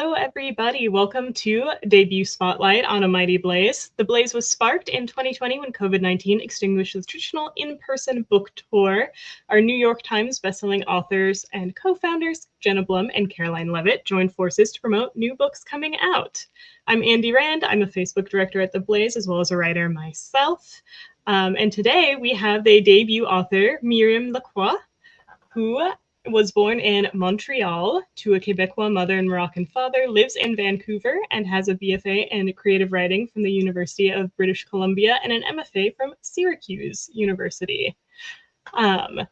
Hello, everybody. Welcome to Debut Spotlight on A Mighty Blaze. The blaze was sparked in 2020 when COVID-19 extinguished the traditional in-person book tour. Our New York Times bestselling authors and co-founders, Jenna Blum and Caroline Levitt, joined forces to promote new books coming out. I'm ANDI RAND. I'm a Facebook director at The Blaze, as well as a writer myself. And today we have the debut author, Myriam Lacroix, who was born in Montreal to a Quebecois mother and Moroccan father, lives in Vancouver, and has a BFA in creative writing from the University of British Columbia and an MFA from Syracuse University. And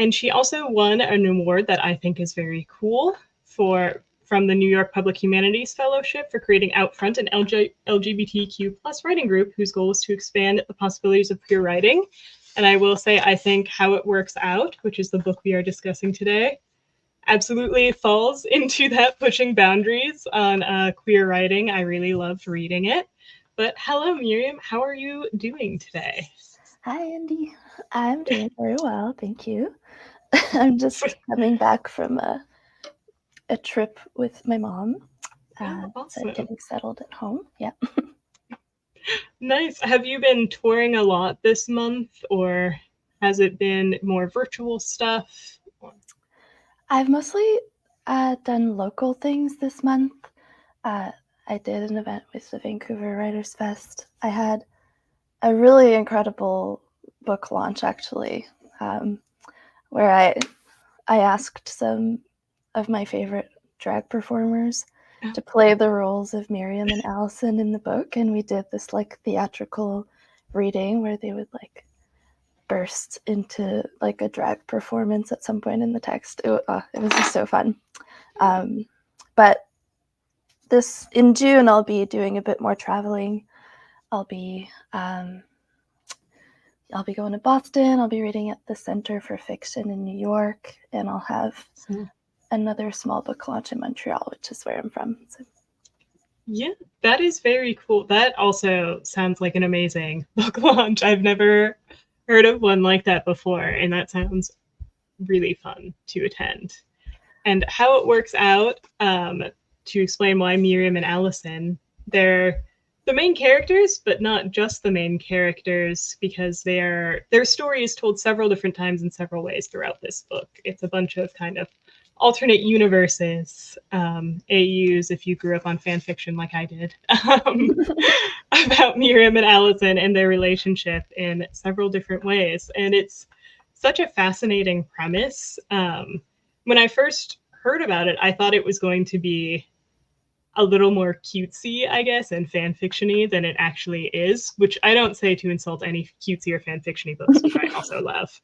she also won an award that I think is very cool from the New York Public Humanities Fellowship for creating Outfront, an LGBTQ plus writing group whose goal was to expand the possibilities of queer writing. And I will say, I think How It Works Out, which is the book we are discussing today, absolutely falls into that pushing boundaries on queer writing. I really loved reading it. But hello, Myriam. How are you doing today? Hi, Andy. I'm doing very well, thank you. I'm just coming back from a trip with my mom. Awesome. So getting settled at home. Yeah. Nice. Have you been touring a lot this month, or has it been more virtual stuff? I've mostly done local things this month. I did an event with the Vancouver Writers Fest. I had a really incredible book launch, actually, where I asked some of my favorite drag performers to play the roles of Myriam and Allison in the book, and we did this like theatrical reading where they would like burst into like a drag performance at some point in the text. It was just so fun. But this in June, I'll be doing a bit more traveling. I'll be going to Boston. I'll be reading at the Center for Fiction in New York, and I'll have another small book launch in Montreal, which is where I'm from. So. Yeah, that is very cool. That also sounds like an amazing book launch. I've never heard of one like that before, and that sounds really fun to attend. And How It Works Out, to explain why Myriam and Allison, they're the main characters, but not just the main characters, because their story is told several different times in several ways throughout this book. It's a bunch of kind of alternate universes, AUs, if you grew up on fan fiction like I did, about Myriam and Allison and their relationship in several different ways. And it's such a fascinating premise. When I first heard about it, I thought it was going to be a little more cutesy, I guess, and fan fiction-y than it actually is, which I don't say to insult any cutesy or fan fiction-y books, which I also love.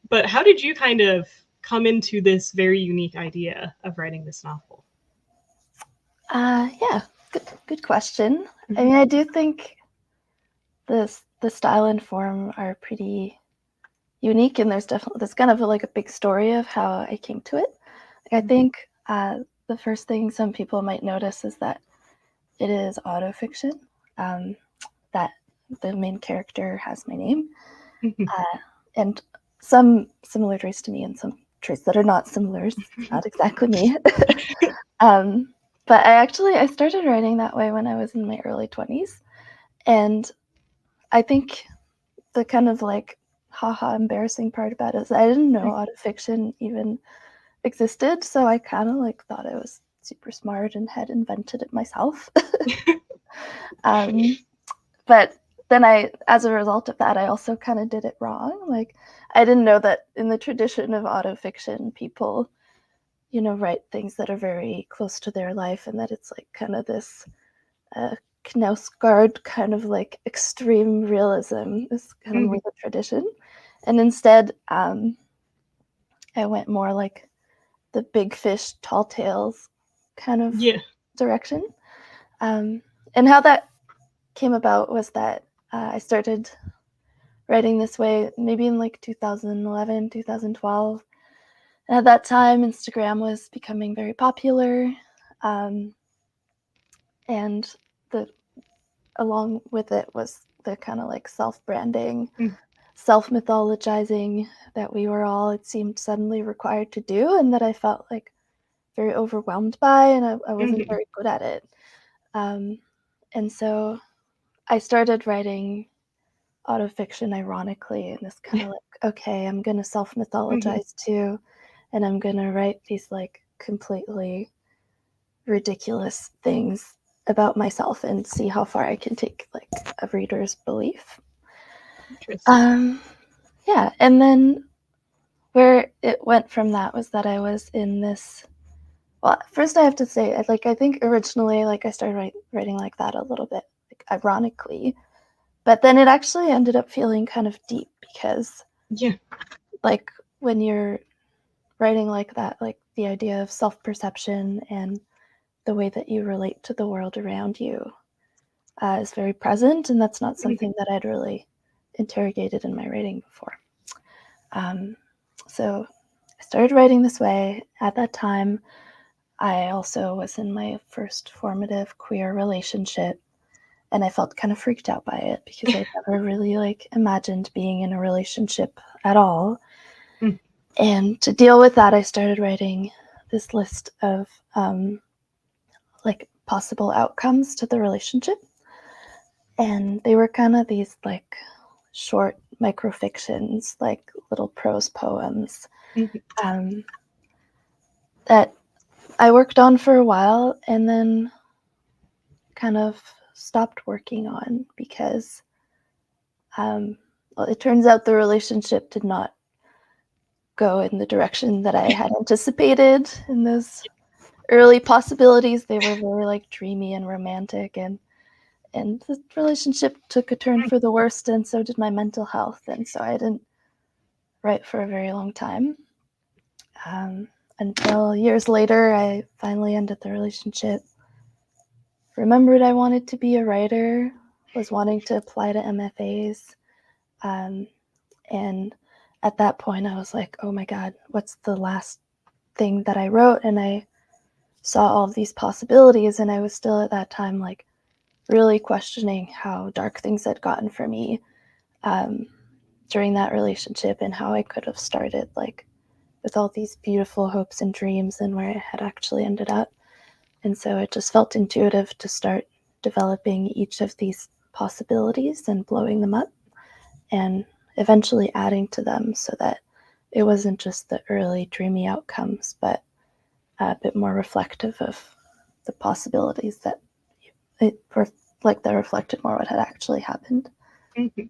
But how did you kind of come into this very unique idea of writing this novel? Yeah, good question. I mean, I do think the style and form are pretty unique, and there's kind of like a big story of how I came to it. Like, I think the first thing some people might notice is that it is autofiction, that the main character has my name, and some similar traits to me and some traits that are not similar. It's not exactly me. But I started writing that way when I was in my early 20s. And I think the kind of like embarrassing part about it is I didn't know autofiction even existed. So I kind of like thought I was super smart and had invented it myself. But then as a result of that, I also kind of did it wrong. Like, I didn't know that in the tradition of autofiction, people, write things that are very close to their life, and that it's like kind of this Knausgaard kind of like extreme realism is kind of more the tradition. And instead, I went more like the big fish, tall tales kind of direction. And how that came about was that I started writing this way maybe in like 2011, 2012. And at that time, Instagram was becoming very popular. And along with it was the kind of like self-branding, self-mythologizing that we were all, it seemed, suddenly required to do, and that I felt like very overwhelmed by, and I wasn't Mhm. very good at it. And so I started writing autofiction ironically, and this kind of like, okay, I'm going to Mhm. self-mythologize too, and I'm going to write these like completely ridiculous things about myself and see how far I can take like a reader's belief. Interesting. Um, yeah, and then where it went from that was that I was in this. Well, first I have to say, I think originally, like I started writing like that a little bit, like ironically, but then it actually ended up feeling kind of deep because, Yeah. like, when you're writing like that, like the idea of self-perception and the way that you relate to the world around you is very present, and that's not Mhm. something that I'd really interrogated in my writing before. Um, so I started writing this way. At that time, I also was in my first formative queer relationship, and I felt kind of freaked out by it because I'd never really like imagined being in a relationship at all. Mm. And to deal with that, I started writing this list of like possible outcomes to the relationship, and they were kind of these like short microfictions, like little prose poems Mhm. um, that I worked on for a while and then kind of stopped working on because well, it turns out the relationship did not go in the direction that I had anticipated in those early possibilities. They were very like dreamy and romantic, and the relationship took a turn for the worst, and so did my mental health, and so I didn't write for a very long time. Um, until years later, I finally ended the relationship. Remembered I wanted to be a writer, was wanting to apply to MFAs, um, and at that point, I was like, oh my God, what's the last thing that I wrote? And I saw all of these possibilities, and I was still at that time like really questioning how dark things had gotten for me um, during that relationship and how I could have started like with all these beautiful hopes and dreams and where it had actually ended up. And so it just felt intuitive to start developing each of these possibilities and blowing them up and eventually adding to them so that it wasn't just the early dreamy outcomes, but a bit more reflective of the possibilities that it were like that reflected more what had actually happened. Mhm.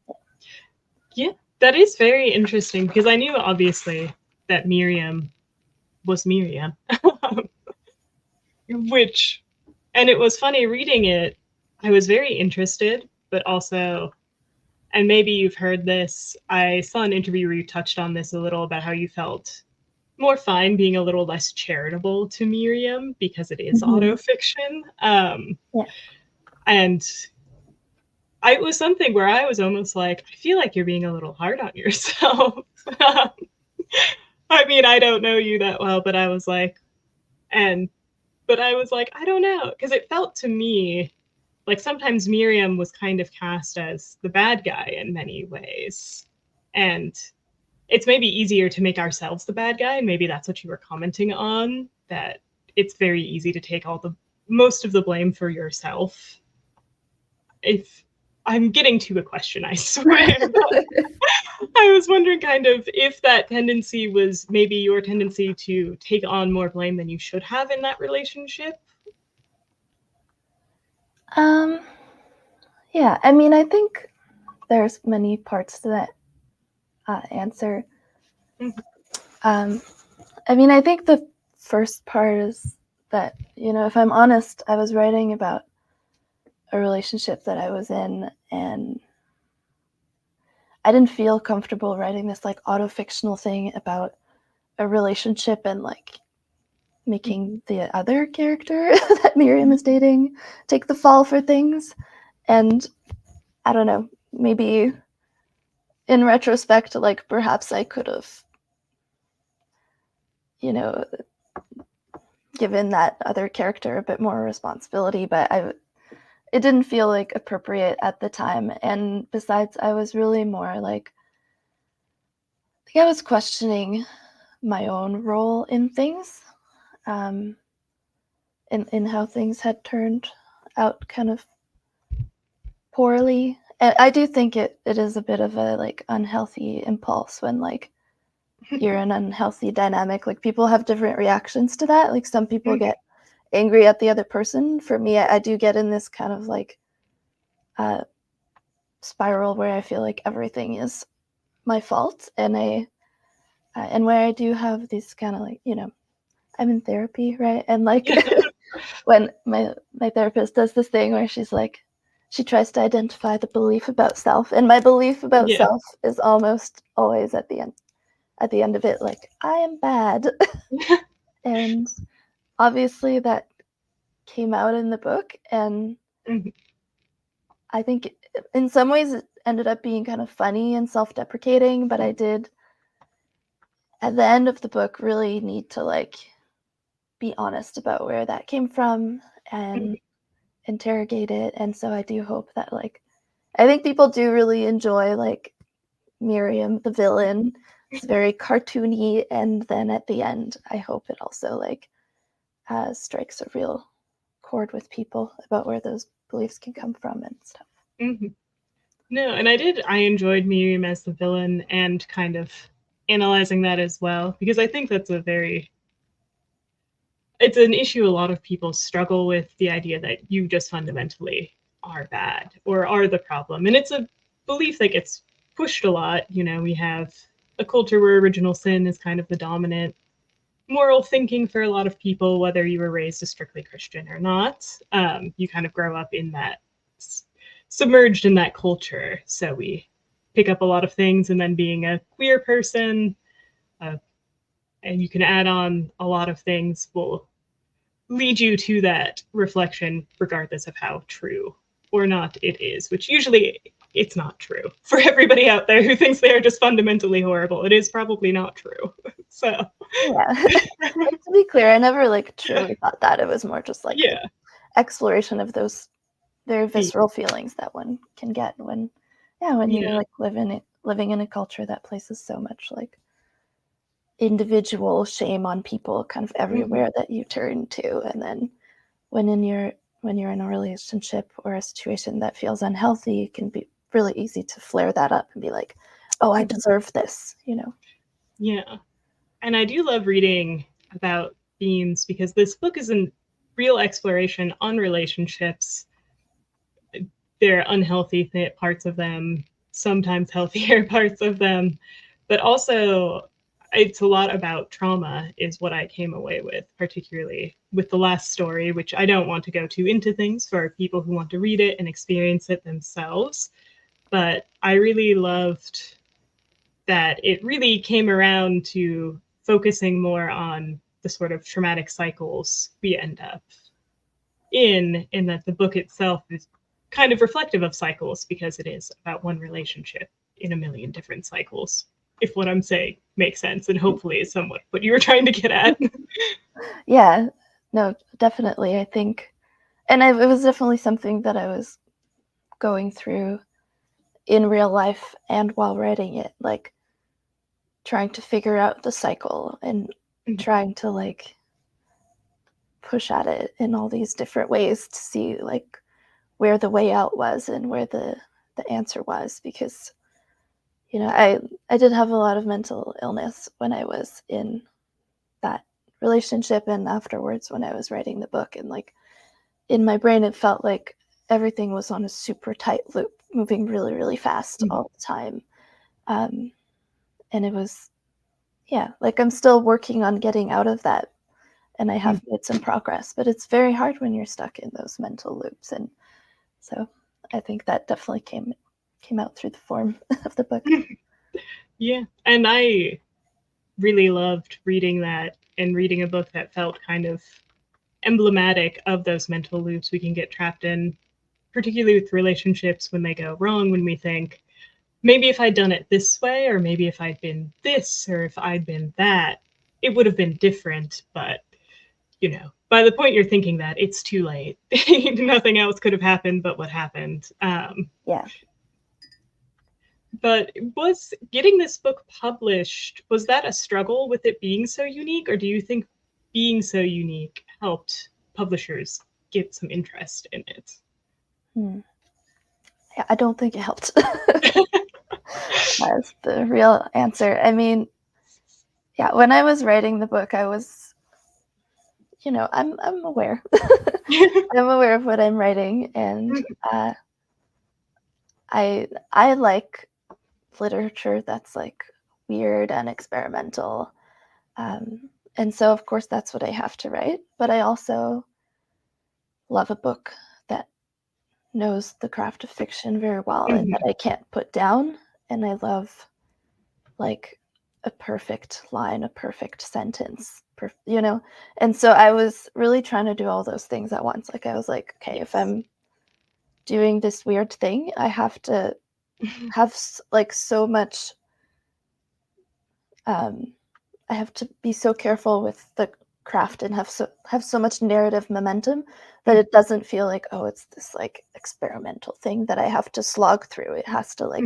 Yeah, that is very interesting because I knew obviously that Myriam was Myriam, which, and it was funny reading it. I was very interested, but also, and maybe you've heard this, I saw an interview where you touched on this a little about how you felt more fine being a little less charitable to Myriam because it is Mm-hmm. autofiction. Yeah. And it was something where I was almost like, I feel like you're being a little hard on yourself. I mean, I don't know you that well, but I was like, and, but I was like, I don't know. Because it felt to me like sometimes Miriam was kind of cast as the bad guy in many ways. And it's maybe easier to make ourselves the bad guy. And maybe that's what you were commenting on, that it's very easy to take all the most of the blame for yourself. If I'm getting to a question, I swear. I was wondering kind of if that tendency was maybe your tendency to take on more blame than you should have in that relationship. um, yeah, I mean, I think there's many parts to that answer. Mhm. Um, I mean, I think the first part is that, you know, if I'm honest, I was writing about a relationship that I was in, and I didn't feel comfortable writing this like auto-fictional thing about a relationship and like making the other character that Miriam is dating take the fall for things. And I don't know, maybe in retrospect, like perhaps I could have, you know, given that other character a bit more responsibility, but it didn't feel like appropriate at the time. And besides, I was really more like I was questioning my own role in things. in how things had turned out kind of poorly. And I do think it is a bit of a like unhealthy impulse when like you're in an unhealthy dynamic. Like people have different reactions to that. Like some people get angry at the other person. For me, I do get in this kind of like spiral where I feel like everything is my fault, and where I do have these kind of like, you know, I'm in therapy, right? And like when my therapist does this thing where she's like, she tries to identify the belief about self, and my belief about self is almost always at the end of it like, I am bad. And obviously that came out in the book, and I think in some ways it ended up being kind of funny and self-deprecating, but I did at the end of the book really need to like be honest about where that came from and interrogate it. And so I do hope that like, I think people do really enjoy like Myriam the villain. It's very cartoony, and then at the end I hope it also like strikes a real chord with people about where those beliefs can come from and stuff. No, and I enjoyed Myriam as the villain and kind of analyzing that as well, because I think that's it's an issue a lot of people struggle with, the idea that you just fundamentally are bad or are the problem. And it's a belief that gets pushed a lot. You know, we have a culture where original sin is kind of the dominant moral thinking for a lot of people, whether you were raised a strictly Christian or not. You kind of grow up in that, submerged in that culture. So we pick up a lot of things, and then being a queer person, and you can add on a lot of things, will lead you to that reflection, regardless of how true or not it is, which usually it's not true. For everybody out there who thinks they are just fundamentally horrible, it is probably not true. So yeah. To be clear, I never like truly thought that. It was more just like exploration of those very visceral feelings that one can get when you're like living in a culture that places so much like individual shame on people kind of everywhere that you turn to. And then when you're in a relationship or a situation that feels unhealthy, it can be really easy to flare that up and be like, oh, I deserve this, you know. Yeah. And I do love reading about themes, because this book is a real exploration on relationships. There are unhealthy parts of them, sometimes healthier parts of them, but also it's a lot about trauma is what I came away with, particularly with the last story, which I don't want to go too into things for people who want to read it and experience it themselves. But I really loved that it really came around to focusing more on the sort of traumatic cycles we end up in that the book itself is kind of reflective of cycles, because it is about one relationship in a million different cycles, if what I'm saying makes sense, and hopefully is somewhat what you were trying to get at. Yeah, no, definitely. I think, and it was definitely something that I was going through in real life and while writing it, like trying to figure out the cycle and trying to like push at it in all these different ways to see like where the way out was and where the answer was. Because you know, I did have a lot of mental illness when I was in that relationship and afterwards when I was writing the book, and like in my brain it felt like everything was on a super tight loop, moving really really fast all the time. And it was, yeah, like I'm still working on getting out of that, and I have made some progress, but it's very hard when you're stuck in those mental loops. And so I think that definitely came out through the form of the book. Yeah, and I really loved reading that, and reading a book that felt kind of emblematic of those mental loops we can get trapped in, particularly with relationships when they go wrong, when we think, maybe if I'd done it this way, or maybe if I'd been this, or if I'd been that, it would have been different. But, you know, by the point you're thinking that, it's too late. Nothing else could have happened but what happened. Yeah. But was getting this book published, was that a struggle with it being so unique? Or do you think being so unique helped publishers get some interest in it? Yeah, I don't think it helped. That's the real answer. I mean, yeah, when I was writing the book, I was, I'm aware. I'm aware of what I'm writing, and I like literature that's like weird and experimental. And so, of course, that's what I have to write. But I also love a book that knows the craft of fiction very well and that I can't put down. And I love like a perfect line, a perfect sentence, And so I was really trying to do all those things at once. Like I was like, okay, if I'm doing this weird thing, I have to have like so much. I have to be so careful with the craft and have so much narrative momentum that it doesn't feel like, oh, it's this like experimental thing that I have to slog through. It has to like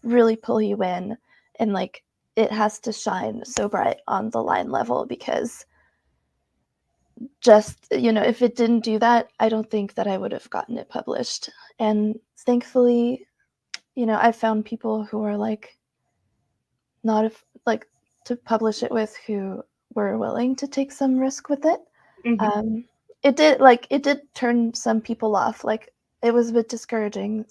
really pull you in, and like it has to shine so bright on the line level, because just, if it didn't do that, I don't think that I would have gotten it published. And thankfully, I found people who are like not like to publish it with, who were willing to take some risk with it. It did turn some people off. Like it was a bit discouraging.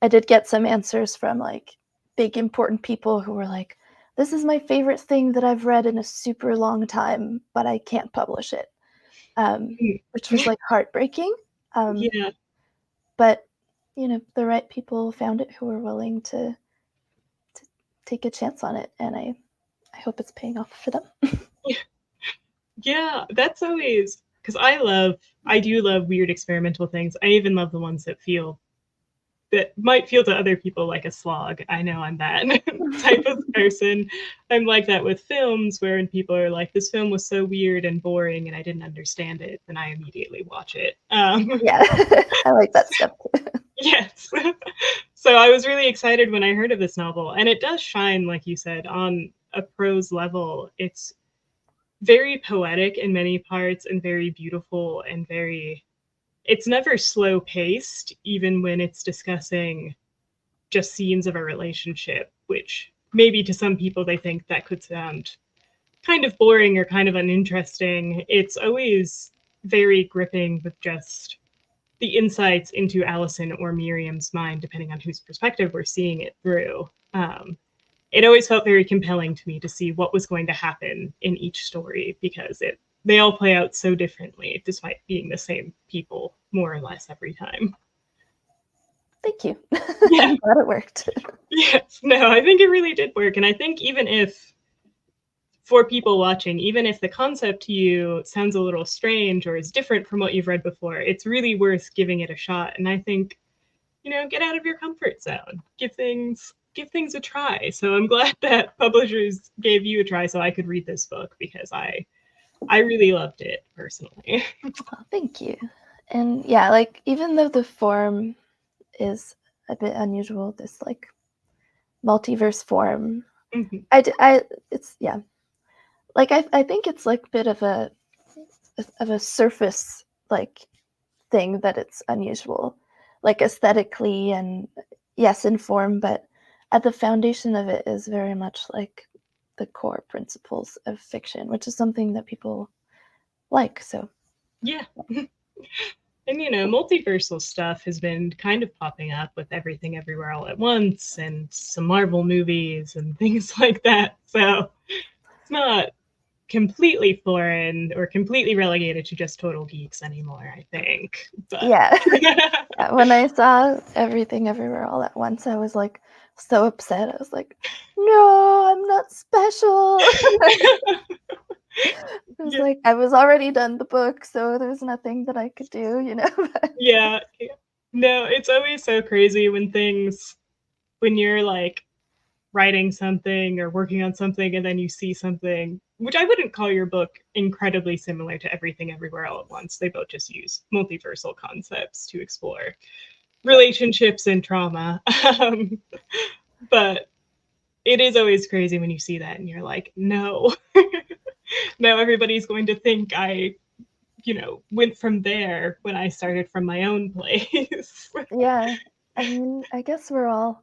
I did get some answers from like big important people who were like, this is my favorite thing that I've read in a super long time, but I can't publish it. Which was like heartbreaking. Yeah. But the right people found it who were willing to take a chance on it, and I hope it's paying off for them. Yeah, that's always, because I do love weird experimental things. I even love the ones that might feel to other people like a slog. I know I'm that type of person. I'm like that with films, wherein people are like, this film was so weird and boring and I didn't understand it, and I immediately watch it. Yeah, I like that stuff too. Yes. So I was really excited when I heard of this novel, and it does shine, like you said, on a prose level. It's very poetic in many parts and very beautiful and it's never slow paced, even when it's discussing just scenes of a relationship, which maybe to some people they think that could sound kind of boring or kind of uninteresting. It's always very gripping with just the insights into Allison or Miriam's mind, depending on whose perspective we're seeing it through. It always felt very compelling to me to see what was going to happen in each story, because they all play out so differently, despite being the same people more or less every time. Thank you. Yeah. I'm glad it worked. Yes, no, I think it really did work. And I think even if, for people watching, even if the concept to you sounds a little strange or is different from what you've read before, it's really worth giving it a shot. And I think, get out of your comfort zone. Give things a try. So I'm glad that publishers gave you a try so I could read this book, because I really loved it personally. Oh, thank you. And yeah, like even though the form is a bit unusual, this like multiverse form, it's yeah, like I think it's like a bit of a surface like thing that it's unusual, like aesthetically and yes, in form, but at the foundation of it is very much like the core principles of fiction, which is something that people like. So Yeah. And multiversal stuff has been kind of popping up with Everything Everywhere All at Once and some Marvel movies and things like that. So it's not completely foreign or completely relegated to just total geeks anymore, I think. But yeah. Yeah, when I saw Everything Everywhere All at Once, I was like so upset. I was like, no, I'm not special. It was yeah. like I was already done the book, so there was nothing that I could do, Yeah. No, it's always so crazy when you're like writing something or working on something and then you see something, which I wouldn't call your book incredibly similar to Everything Everywhere All at Once. They both just use multiversal concepts to explore relationships and trauma. But it is always crazy when you see that and you're like, no. Now everybody's going to think I, went from there when I started from my own place. Yeah. I mean, I guess we're all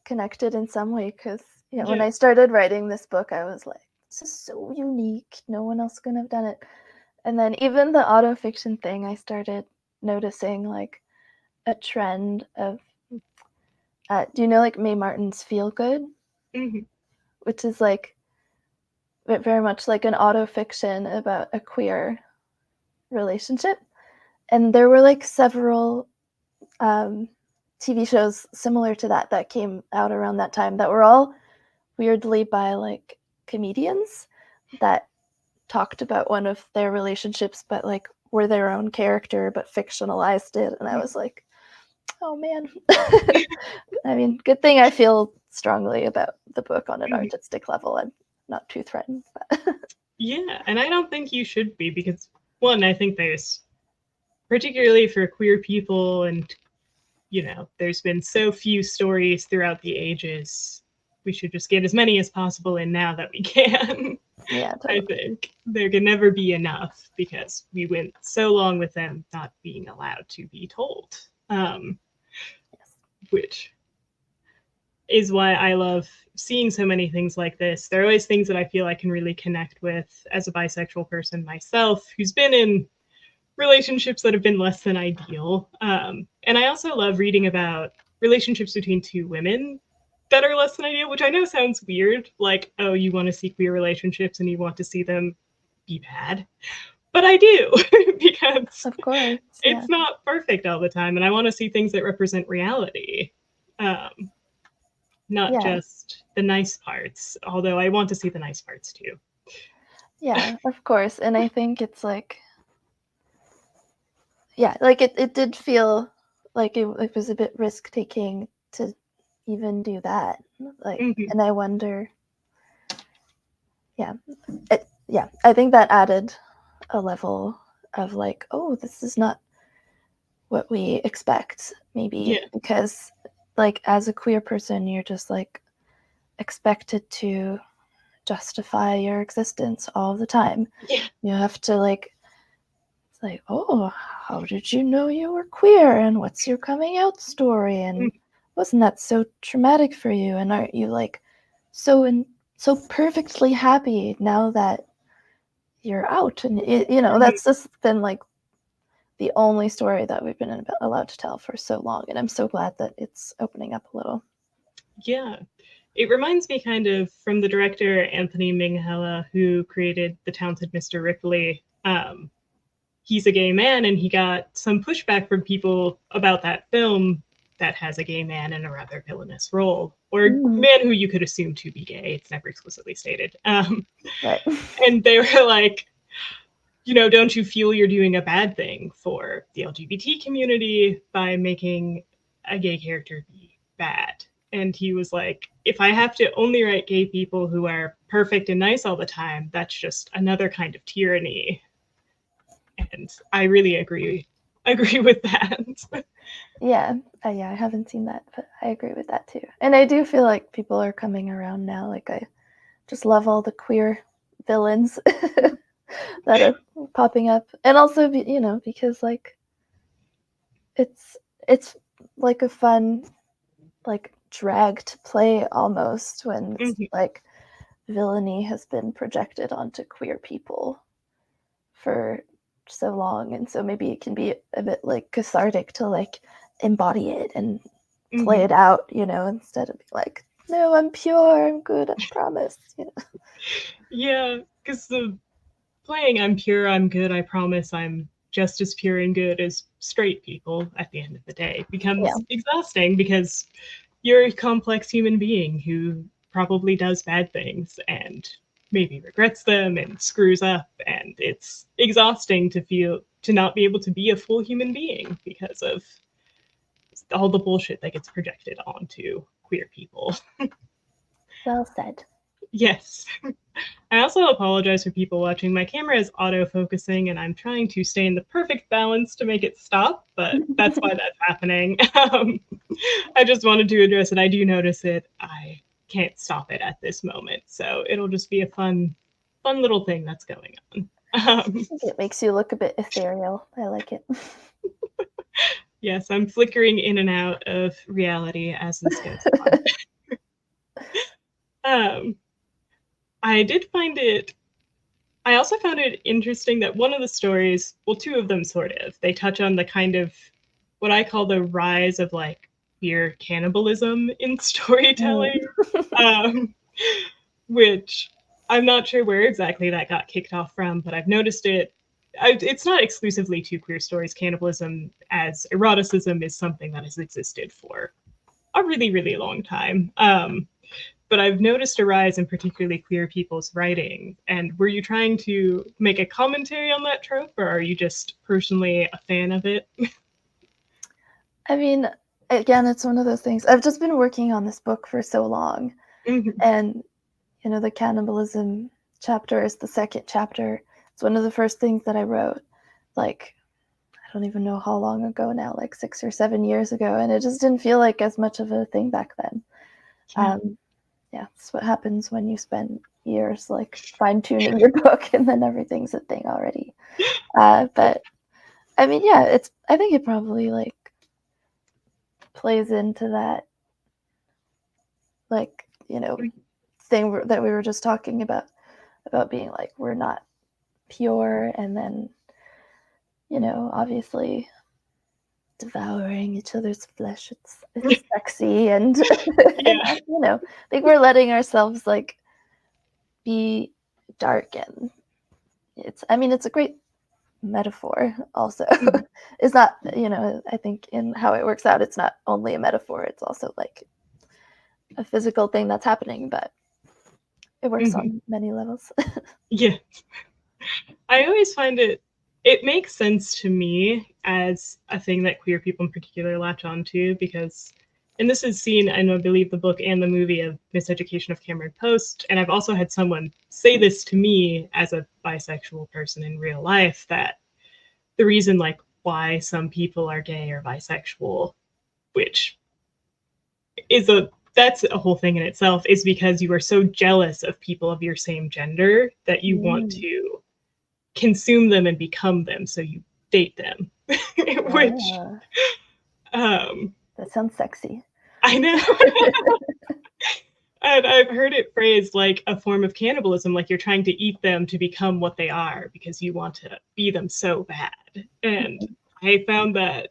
connected in some way because when Yeah. I started writing this book, I was like, this is so unique. No one else could have done it. And then even the autofiction thing, I started noticing like a trend of, do you know like Mae Martin's Feel Good? Mhm. Which is like very much like an autofiction about a queer relationship. And there were like several TV shows similar to that came out around that time that were all weirdly by like comedians that talked about one of their relationships, but like were their own character but fictionalized it. And I was like, oh man. I mean, good thing I feel strongly about the book on an Mhm. artistic level. I'm not too threatened. But Yeah, and I don't think you should be because one, I think there's particularly for queer people and there's been so few stories throughout the ages. We should just get as many as possible in now that we can. yeah, I totally. think there can never be enough because we went so long with them not being allowed to be told, Yes. which is why I love seeing so many things like this. There are always things that I feel I can really connect with as a bisexual person myself who's been in relationships that have been less than ideal. And I also love reading about relationships between two women that are less than ideal, which I know sounds weird. Like, oh, you want to see queer relationships and you want to see them be bad. But I do, because Of course. Yeah. it's not perfect all the time. And I want to see things that represent reality, um, not Yeah. just the nice parts, although I want to see the nice parts too. Yeah, of course. And I think it's like, yeah, like it did feel like it was a bit risk taking to even do that. Like, Mm-hmm. and I wonder, yeah, yeah, I think that added a level of like, oh, this is not what we expect, maybe, Yeah. because like as a queer person, you're just like expected to justify your existence all the time. Yeah. You have to like, it's like, oh, how did you know you were queer? And what's your coming out story? And wasn't that so traumatic for you? And aren't you like so perfectly happy now that you're out? And Mm-hmm. that's just been like the only story that we've been allowed to tell for so long. And I'm so glad that it's opening up a little. Yeah. It reminds me kind of from the director Anthony Minghella, who created The Talented Mr. Ripley. He's a gay man, and he got some pushback from people about that film that has a gay man in a rather villainous role, or a Mm, man who you could assume to be gay. It's never explicitly stated. right. And they were like, don't you feel you're doing a bad thing for the LGBT community by making a gay character be bad? And he was like, if I have to only write gay people who are perfect and nice all the time, that's just another kind of tyranny. And I really agree with that. Yeah. Yeah, I haven't seen that, but I agree with that too. And I do feel like people are coming around now. Like I just love all the queer villains that are popping up. And also, because like it's like a fun like drag to play almost when it's Mhm. like villainy has been projected onto queer people for so long, and so maybe it can be a bit like cathartic to like embody it and play Mhm. it out, instead of like, no, I'm pure, I'm good, I promise. Yeah, because the playing I'm pure, I'm good, I promise I'm just as pure and good as straight people at the end of the day Yeah. becomes exhausting because you're a complex human being who probably does bad things and maybe regrets them and screws up, and it's exhausting to not be able to be a full human being because of all the bullshit that gets projected onto queer people. Well said. Yes. I also apologize for people watching. My camera is autofocusing and I'm trying to stay in the perfect balance to make it stop, but that's why that's happening. I just wanted to address it. I do notice it. I can't stop it at this moment. So it'll just be a fun fun little thing that's going on. It makes you look a bit ethereal. I like it. Yes, I'm flickering in and out of reality as this goes on. I did find it I also found it interesting that one of the stories, well, two of them sort of, they touch on the kind of what I call the rise of like queer cannibalism in storytelling, um, which I'm not sure where exactly that got kicked off from, but I've noticed it. It's not exclusively to queer stories. Cannibalism as eroticism is something that has existed for a really, really long time. But I've noticed a rise in particularly queer people's writing. And were you trying to make a commentary on that trope, or are you just personally a fan of it? I mean, again, it's one of those things. I've just been working on this book for so long. And, you know, the cannibalism chapter is the second chapter. It's one of the first things that I wrote, like, I don't even know how long ago now, like 6 or 7 years ago. And it just didn't feel like as much of a thing back then. Yeah, that's what happens when you spend years like fine-tuning your book and then everything's a thing already. But I mean, yeah, I think it probably like plays into that, like, you know, thing that we were just talking about being like, we're not pure, and then, you know, obviously devouring each other's flesh. It's sexy, and, and you know, I think we're letting ourselves like be dark, and it's a great metaphor also. It's not, you know, I think in how it works out, it's not only a metaphor, it's also like a physical thing that's happening, but it works on many levels. Yeah. I always find it makes sense to me as a thing that queer people in particular latch onto, because, and this is seen in, I believe, the book and the movie of Miseducation of Cameron Post, and I've also had someone say this to me as a bisexual person in real life, that the reason like why some people are gay or bisexual, which is that's a whole thing in itself, is because you are so jealous of people of your same gender that you want to consume them and become them, so you date them. Which that sounds sexy. I know. And I've heard it phrased like a form of cannibalism, like you're trying to eat them to become what they are because you want to be them so bad. And I found that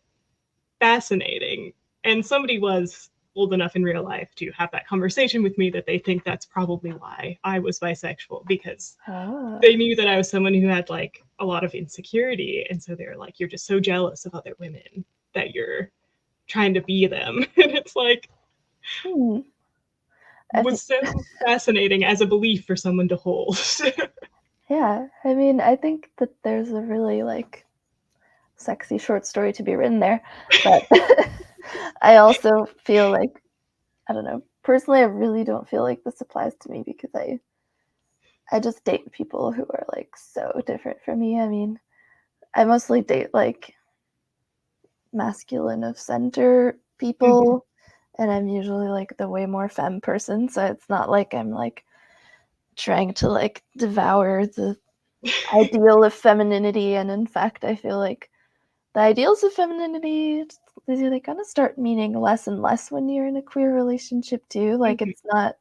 fascinating. And somebody was old enough in real life to have that conversation with me that they think that's probably why I was bisexual, because they knew that I was someone who had like a lot of insecurity. And so they're like, you're just so jealous of other women that you're trying to be them. And it's like, was so fascinating as a belief for someone to hold. Yeah, I mean, I think that there's a really like sexy short story to be written there, but I also feel like, I don't know, personally, I really don't feel like this applies to me, because I just date people who are like so different from me. I mean, I mostly date like masculine of center people, and I'm usually like the way more femme person, so it's not like I'm like trying to like devour the ideal of femininity. And in fact, I feel like the ideals of femininity, they kind of start meaning less and less when you're in a queer relationship too. Like it's not,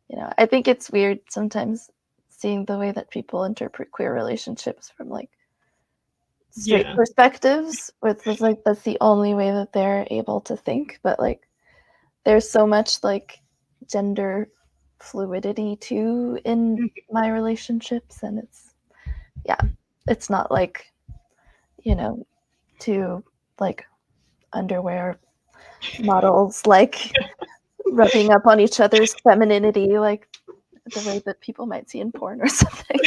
you know, I think it's weird sometimes seeing the way that people interpret queer relationships from like straight perspectives, with like that's the only way that they're able to think. But like there's so much like gender fluidity too in my relationships, and it's not like, you know, two like underwear models like rubbing up on each other's femininity like the way that people might see in porn or something.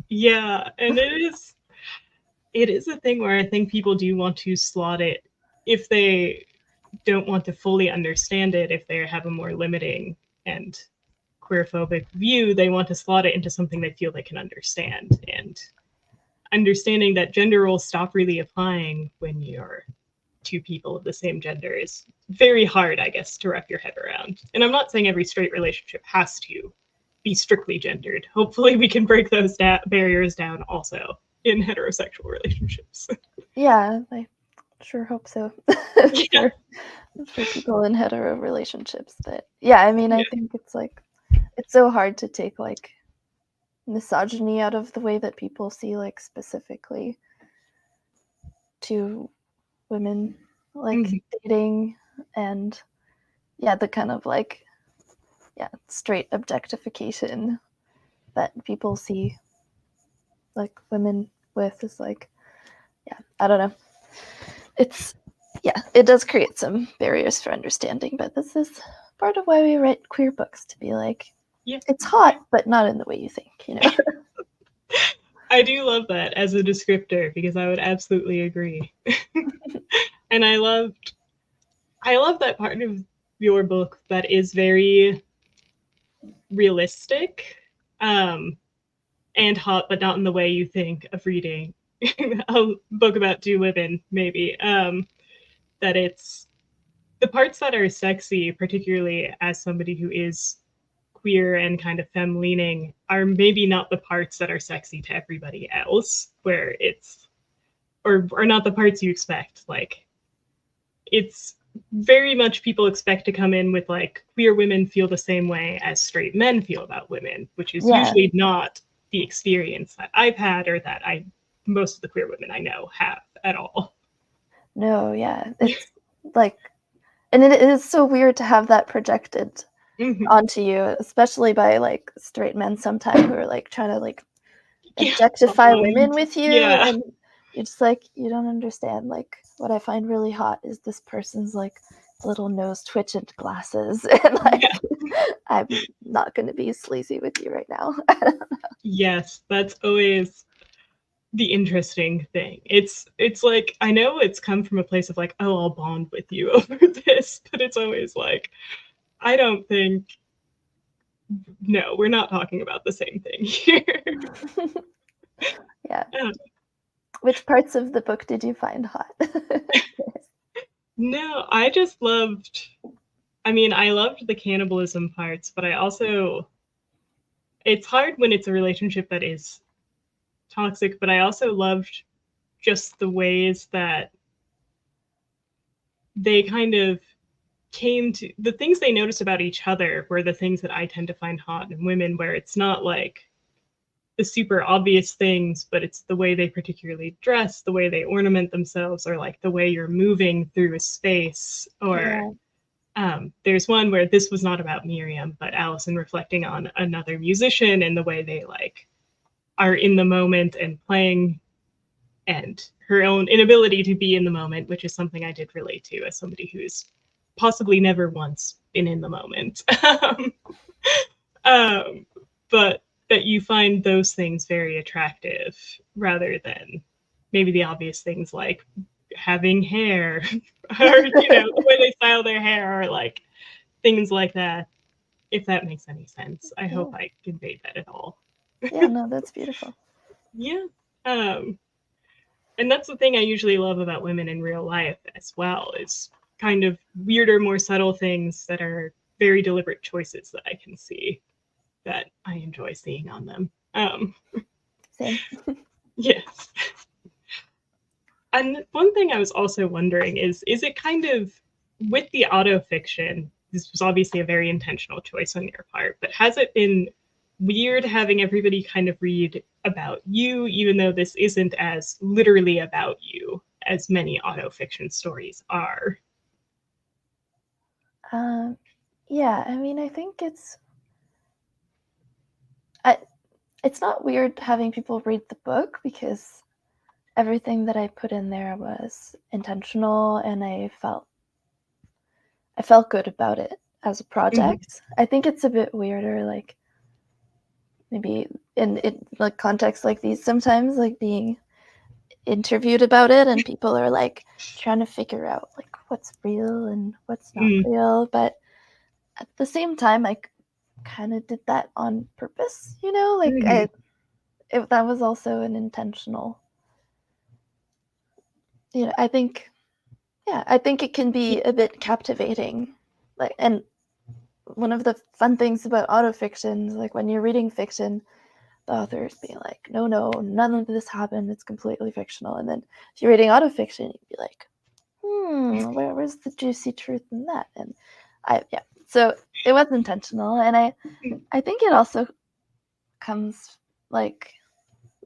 Yeah, and it is a thing where I think people do want to slot it, if they don't want to fully understand it, if they have a more limiting and queerphobic view, they want to slot it into something they feel they can understand. And understanding that gender roles stop really applying when you're two people of the same gender is very hard, I guess, to wrap your head around. And I'm not saying every straight relationship has to be strictly gendered. Hopefully we can break those barriers down also in heterosexual relationships. Yeah, I sure hope so. Yeah. for for people in hetero relationships. But yeah, I mean, I Yeah. think it's like it's so hard to take like misogyny out of the way that people see like specifically to women like Mhm. dating and yeah, the kind of like yeah, straight objectification that people see like women with is like yeah, I don't know. It's yeah, it does create some barriers for understanding, but this is part of why we write queer books to be like Yeah. it's hot, but not in the way you think, you know. I do love that as a descriptor because I would absolutely agree. And I love that part of your book that is very realistic, um, and hot, but not in the way you think of reading a book about two women, maybe. That it's the parts that are sexy, particularly as somebody who is queer and kind of femme leaning, are maybe not the parts that are sexy to everybody else, where it's or not the parts you expect. Like it's very much people expect to come in with like queer women feel the same way as straight men feel about women, which is Yeah. usually not the experience that I've had or that I most of the queer women I know have at all. No, yeah. It's like and it is so weird to have that projected Mhm. onto you, especially by like straight men sometimes who are like trying to like Yeah. objectify women with you Yeah. and you're just like you don't understand like what I find really hot is this person's like little nose twitch and glasses and like Yeah. I'm not going to be sleazy with you right now. Yes, that's always the interesting thing. It's like I know it's come from a place of like, oh, I'll bond with you over this, but it's always like I don't think no, we're not talking about the same thing here. Yeah. Um, Which parts of the book did you find hot? no, I just loved I mean, I loved the cannibalism parts, but I also it's hard when it's a relationship that is toxic, but I also loved just the ways that they kind of came to the things they noticed about each other were the things that I tend to find hot in women, where it's not like the super obvious things, but it's the way they particularly dress, the way they ornament themselves, or like the way you're moving through a space. Or Yeah. there's one where this was not about Myriam, but Allison reflecting on another musician and the way they like are in the moment and playing and her own inability to be in the moment, which is something I did relate to as somebody who's possibly never once been in the moment. um, but that you find those things very attractive rather than maybe the obvious things like having hair or the way they style their hair or like things like that, if that makes any sense. I hope Yeah. I conveyed that at all. Yeah, no, that's beautiful. Yeah. um, and that's the thing I usually love about women in real life as well is kind of weirder, more subtle things that are very deliberate choices that I can see that I enjoy seeing on them. Same. Yes. And one thing I was also wondering is it kind of with the autofiction, this was obviously a very intentional choice on your part, but has it been weird having everybody kind of read about you, even though this isn't as literally about you as many autofiction stories are? Um, yeah, I mean, I think I, it's not weird having people read the book because everything that I put in there was intentional and I felt good about it as a Mhm. project. I think it's a bit weirder, like maybe in like contexts like these sometimes, like being interviewed about it and people are like trying to figure out like what's real and what's not Mm. real. But at the same time, I kind of did that on purpose, you know, like Mhm. that was also an intentional, you know, I think, yeah, I think it can Yeah. be a bit captivating, like, and one of the fun things about autofiction is like when you're reading fiction, the authors being like, no, none of this happened. It's completely fictional. And then if you're reading autofiction, you'd be like, where's the juicy truth in that? And so it was intentional. And I think it also comes like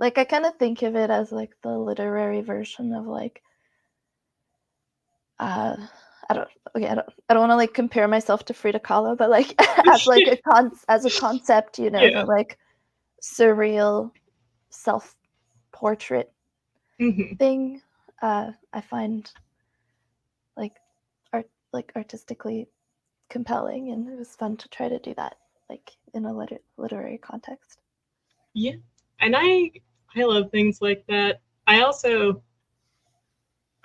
I kind of think of it as like the literary version of like, I don't want to like compare myself to Frida Kahlo, but like as like as a concept, you know, the like surreal self-portrait thing, I find like artistically compelling, and it was fun to try to do that like in a literary context. Yeah, and I love things like that. I also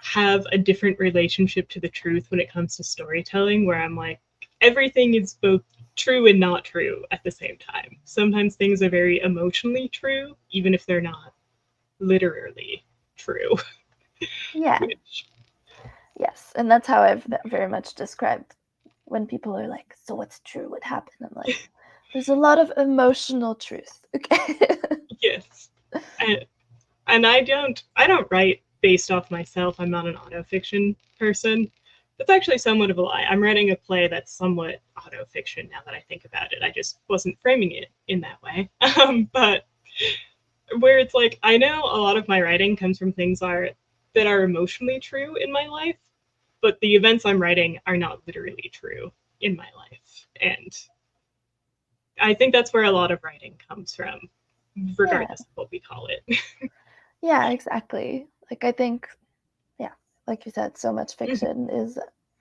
have a different relationship to the truth when it comes to storytelling, where I'm like, everything is both true and not true at the same time. Sometimes things are very emotionally true, even if they're not literally true. Yeah. Yes, and that's how I've very much described when people are like, so what's true? What happened? I'm like, there's a lot of emotional truth. Okay. Yes. And I don't write based off myself. I'm not an autofiction person. That's actually somewhat of a lie. I'm writing a play that's somewhat autofiction now that I think about it. I just wasn't framing it in that way. But where it's like, I know a lot of my writing comes from things that are emotionally true in my life, but the events I'm writing are not literally true in my life. And I think that's where a lot of writing comes from, regardless of what we call it. Yeah, exactly. Like I think, like you said, so much fiction is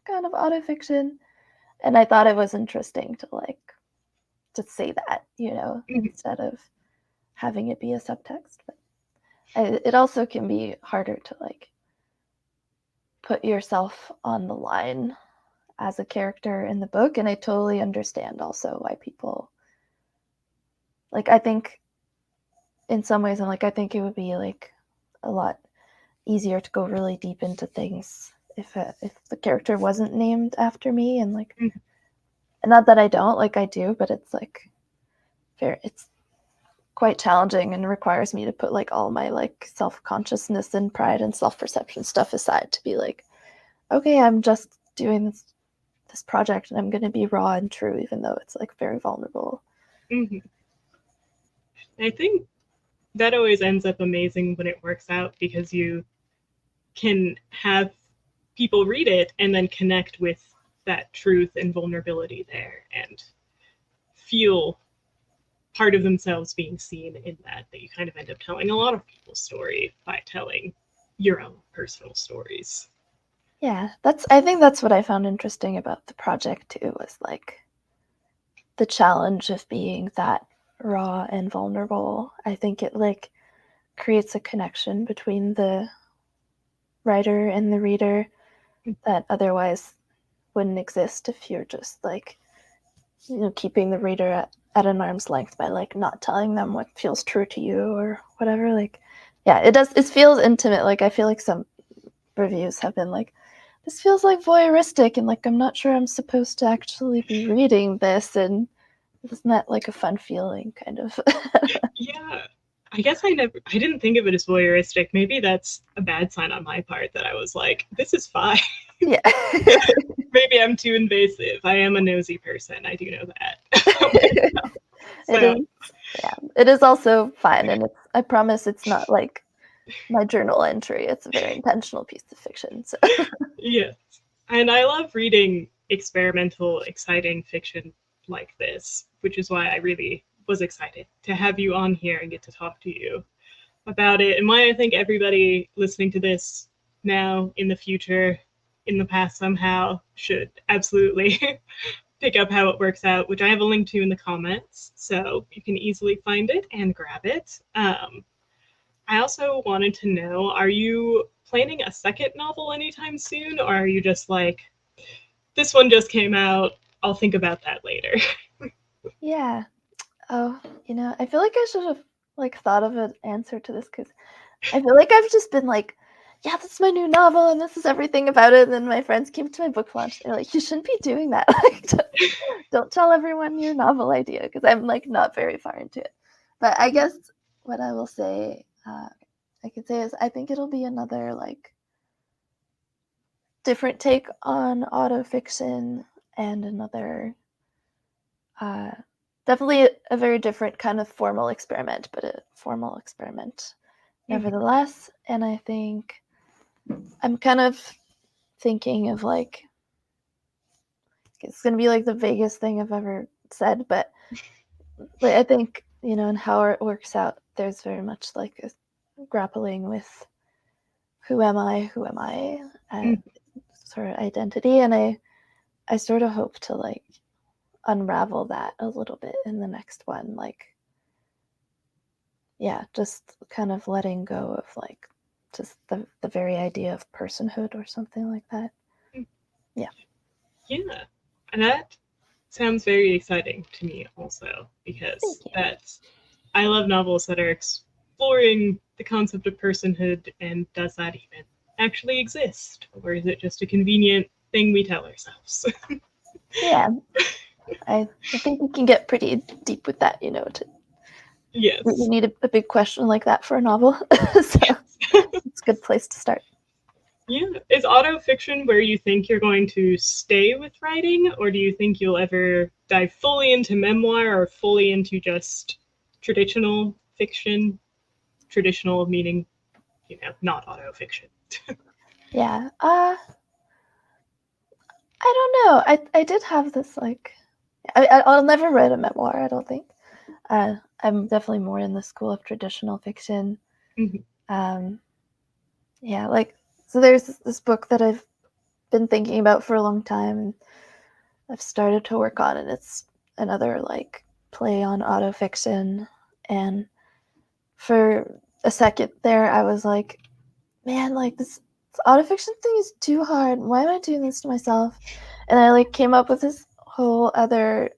kind of autofiction, and I thought it was interesting to like just say that, you know, instead of having it be a subtext. But it also can be harder to like put yourself on the line as a character in the book, and I totally understand also why people like, I think in some ways I'm like, I think it would be like a lot easier to go really deep into things if the character wasn't named after me, and like and not that I don't, like I do, but it's like it's quite challenging and requires me to put like all my like self-consciousness and pride and self-perception stuff aside to be like, okay, I'm just doing this project and I'm going to be raw and true, even though it's like very vulnerable. I think that always ends up amazing when it works out, because you can have people read it and then connect with that truth and vulnerability there and feel part of themselves being seen in that you kind of end up telling a lot of people's story by telling your own personal stories. Yeah, I think that's what I found interesting about the project too, was like the challenge of being that raw and vulnerable. I think it like creates a connection between the writer and the reader that otherwise wouldn't exist if you're just like, you know, keeping the reader at an arm's length by like not telling them what feels true to you or whatever. Like, yeah, it feels intimate. Like I feel like some reviews have been like, this feels like voyeuristic, and like I'm not sure I'm supposed to actually be reading this, and isn't that like a fun feeling kind of? Yeah, I guess I didn't think of it as voyeuristic. Maybe that's a bad sign on my part, that I was like, this is fine. Yeah. Maybe I'm too invasive. I am a nosy person. I do know that. It is also fine, and I promise it's not like my journal entry. It's a very intentional piece of fiction. So. Yes. And I love reading experimental, exciting fiction like this, which is why I really was excited to have you on here and get to talk to you about it, and why I think everybody listening to this now, in the future, in the past somehow, should absolutely pick up How It Works Out, which I have a link to in the comments, so you can easily find it and grab it. I also wanted to know, are you planning a second novel anytime soon, or are you just like, this one just came out, I'll think about that later? Yeah. Oh, you know, I feel like I should have like thought of an answer to this, because I feel like I've just been like yeah, this is my new novel and this is everything about it. And then my friends came to my book launch. They're like, you shouldn't be doing that. Like, don't tell everyone your novel idea, because I'm like not very far into it. But I guess what I will say, I could say is I think it'll be another like different take on autofiction and another definitely a very different kind of formal experiment, but a formal experiment nevertheless. And I think I'm kind of thinking of like, it's going to be like the vaguest thing I've ever said, but like, I think, you know, and how it works out, there's very much like a grappling with who am I, sort of identity. And I sort of hope to like unravel that a little bit in the next one. Like, yeah, just kind of letting go of like just the very idea of personhood or something like that. Yeah. Yeah. And that sounds very exciting to me also, because I love novels that are exploring the concept of personhood, and does that even actually exist? Or is it just a convenient thing we tell ourselves? Yeah. I think we can get pretty deep with that, you know, Yes. You need a big question like that for a novel. So it's a good place to start. Yeah. Is autofiction where you think you're going to stay with writing, or do you think you'll ever dive fully into memoir or fully into just traditional fiction? Traditional meaning, you know, not autofiction. Yeah. I don't know. I did have this like, I'll never read a memoir, I don't think. I'm definitely more in the school of traditional fiction. Yeah, like, so there's this book that I've been thinking about for a long time, and I've started to work on, and it's another like play on autofiction. And for a second there, I was like, man, like this autofiction thing is too hard. Why am I doing this to myself? And I like came up with this whole other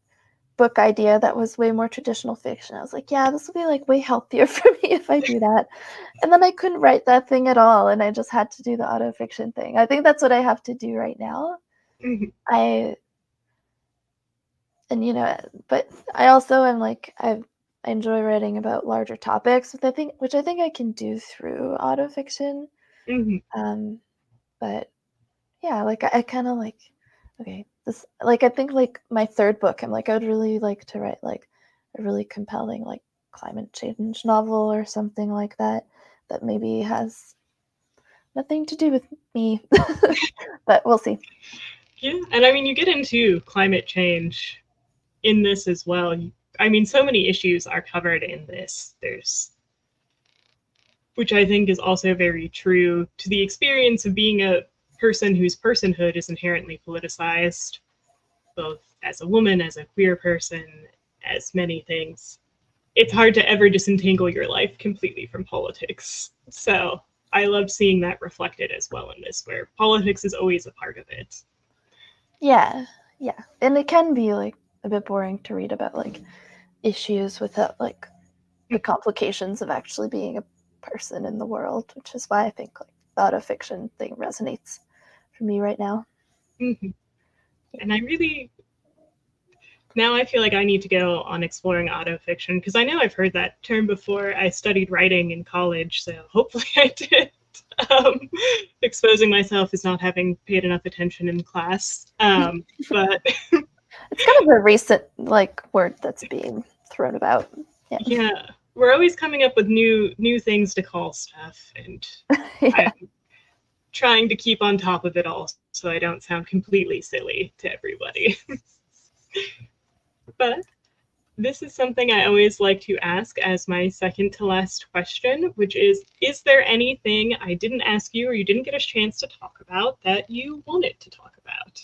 book idea that was way more traditional fiction. I was like, yeah, this will be like way healthier for me if I do that. And then I couldn't write that thing at all, and I just had to do the autofiction thing. I think that's what I have to do right now. And you know, but I also am like, I enjoy writing about larger topics, which I think I can do through autofiction. But yeah, like I kind of like, okay, this, like, I think like my third book, I'm like, I would really like to write like a really compelling like climate change novel or something like that maybe has nothing to do with me. But we'll see. Yeah, and I mean, you get into climate change in this as well. I mean, so many issues are covered in this. Which I think is also very true to the experience of being a person whose personhood is inherently politicized, both as a woman, as a queer person, as many things. It's hard to ever disentangle your life completely from politics. So I love seeing that reflected as well in this, where politics is always a part of it. Yeah, and it can be like a bit boring to read about like issues without like the complications of actually being a person in the world, which is why I think like the autofiction thing resonates for me right now. And I really, now I feel like I need to go on exploring autofiction, because I know I've heard that term before. I studied writing in college, so hopefully I did. Um, Exposing myself as not having paid enough attention in class. But it's kind of a recent like word that's being thrown about. Yeah, we're always coming up with new things to call stuff, and I'm trying to keep on top of it all so I don't sound completely silly to everybody. But this is something I always like to ask as my second to last question, which is there anything I didn't ask you or you didn't get a chance to talk about that you wanted to talk about?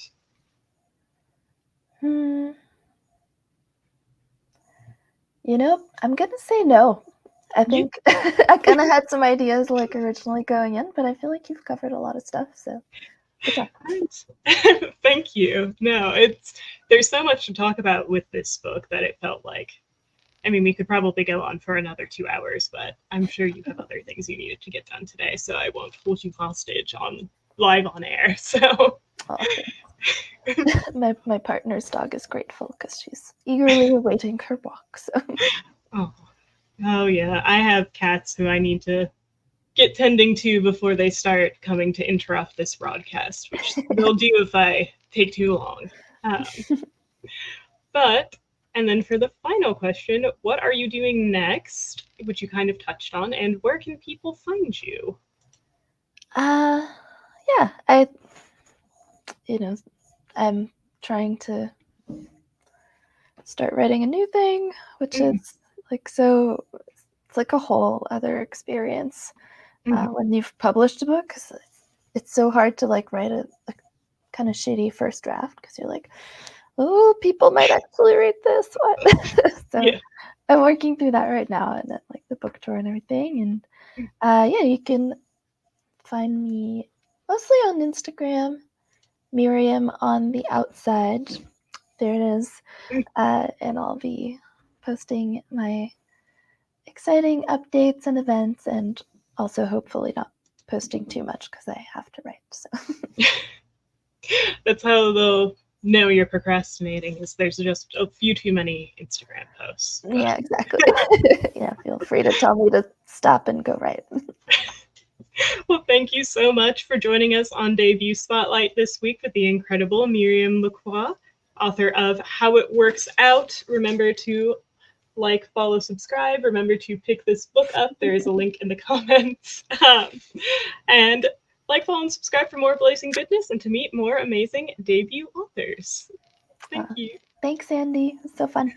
You know, I'm gonna say no. I think I kind of had some ideas like originally going in, but I feel like you've covered a lot of stuff, so good job. Thank you. No, there's so much to talk about with this book that it felt like I mean, we could probably go on for another 2 hours, but I'm sure you have other things you needed to get done today, so I won't hold you hostage on live on air. So, Oh, my partner's dog is grateful because she's eagerly awaiting her walk. So. oh yeah, I have cats who I need to get tending to before they start coming to interrupt this broadcast, which they'll do if I take too long. But, and then for the final question, what are you doing next, which you kind of touched on, and where can people find you? Yeah, I'm trying to start writing a new thing, which is like so. It's like a whole other experience when you've published a book. 'Cause it's so hard to like write a kind of shitty first draft because you're like, oh, people might actually read this. What? So Yeah. I'm working through that right now, and then like the book tour and everything. And yeah, you can find me mostly on Instagram, Myriam on the outside. There it is. And I'll be posting my exciting updates and events, and also hopefully not posting too much because I have to write. So That's how they'll know you're procrastinating, is there's just a few too many Instagram posts. But... yeah, exactly. Yeah, feel free to tell me to stop and go write. Well, thank you so much for joining us on Debut Spotlight this week with the incredible Myriam Lacroix, author of How It Works Out. Remember to like, follow, subscribe. Remember to pick this book up. There is a link in the comments. And like, follow, and subscribe for more blazing goodness and to meet more amazing debut authors. Thank you. Thanks, Andy. It was so fun.